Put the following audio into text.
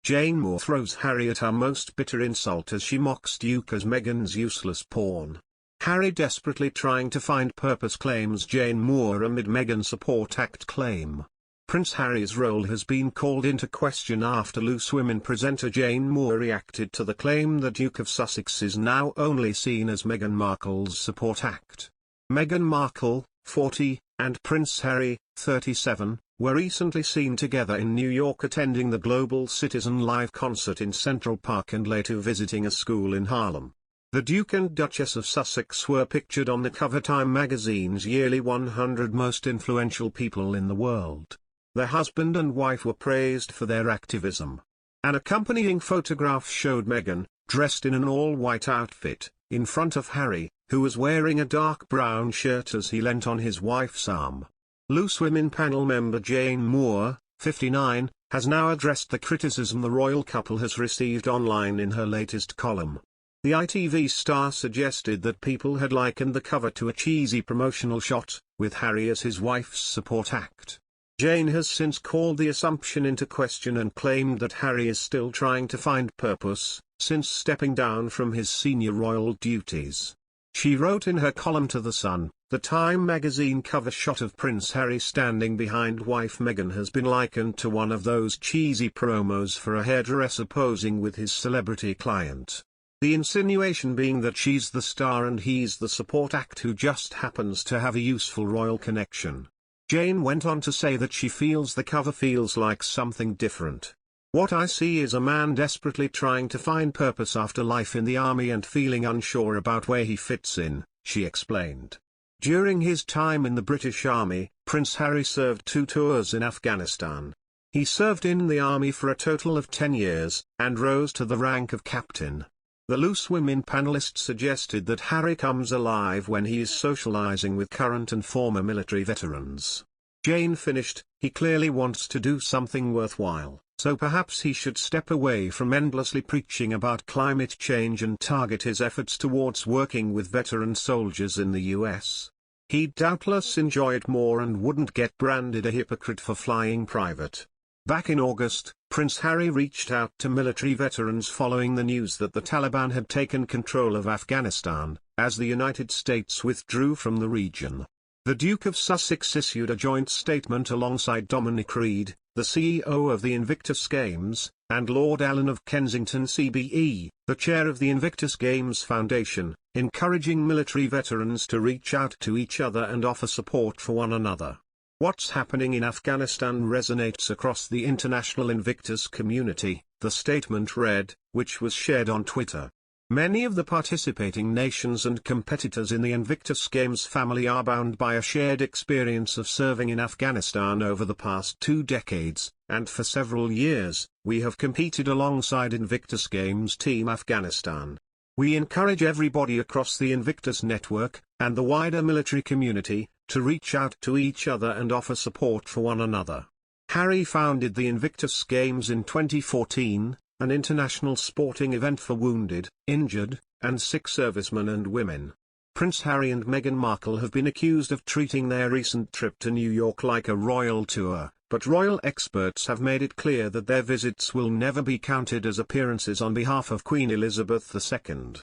Jane Moore throws Harry at her most bitter insult as she mocks Duke as Meghan's useless pawn. Harry desperately trying to find purpose claims Jane Moore amid Meghan Support Act claim. Prince Harry's role has been called into question after Loose Women presenter Jane Moore reacted to the claim the Duke of Sussex is now only seen as Meghan Markle's support act. Meghan Markle, 40, and Prince Harry, 37, were recently seen together in New York attending the Global Citizen live concert in Central Park and later visiting a school in Harlem. The Duke and Duchess of Sussex were pictured on the cover Time magazine's yearly 100 most influential people in the world. Their husband and wife were praised for their activism. An accompanying photograph showed Meghan, dressed in an all-white outfit, in front of Harry, who was wearing a dark brown shirt as he leant on his wife's arm. Loose Women panel member Jane Moore, 59, has now addressed the criticism the royal couple has received online in her latest column. The ITV star suggested that people had likened the cover to a cheesy promotional shot, with Harry as his wife's support act. Jane has since called the assumption into question and claimed that Harry is still trying to find purpose, since stepping down from his senior royal duties. She wrote in her column to The Sun, the Time magazine cover shot of Prince Harry standing behind wife Meghan has been likened to one of those cheesy promos for a hairdresser posing with his celebrity client. The insinuation being that she's the star and he's the support act who just happens to have a useful royal connection. Jane went on to say that she feels the cover feels like something different. What I see is a man desperately trying to find purpose after life in the army and feeling unsure about where he fits in, she explained. During his time in the British Army, Prince Harry served 2 tours in Afghanistan. He served in the army for a total of 10 years, and rose to the rank of captain. The Loose Women panelist suggested that Harry comes alive when he is socializing with current and former military veterans. Jane finished, he clearly wants to do something worthwhile, so perhaps he should step away from endlessly preaching about climate change and target his efforts towards working with veteran soldiers in the US. He'd doubtless enjoy it more and wouldn't get branded a hypocrite for flying private. Back in August, Prince Harry reached out to military veterans following the news that the Taliban had taken control of Afghanistan, as the United States withdrew from the region. The Duke of Sussex issued a joint statement alongside Dominic Reid, the CEO of the Invictus Games, and Lord Allen of Kensington CBE, the chair of the Invictus Games Foundation, encouraging military veterans to reach out to each other and offer support for one another. What's happening in Afghanistan resonates across the international Invictus community, the statement read, which was shared on Twitter. Many of the participating nations and competitors in the Invictus Games family are bound by a shared experience of serving in Afghanistan over the past 2 decades, and for several years, we have competed alongside Invictus Games Team Afghanistan. We encourage everybody across the Invictus network, and the wider military community, to reach out to each other and offer support for one another. Harry founded the Invictus Games in 2014, an international sporting event for wounded, injured, and sick servicemen and women. Prince Harry and Meghan Markle have been accused of treating their recent trip to New York like a royal tour, but royal experts have made it clear that their visits will never be counted as appearances on behalf of Queen Elizabeth II.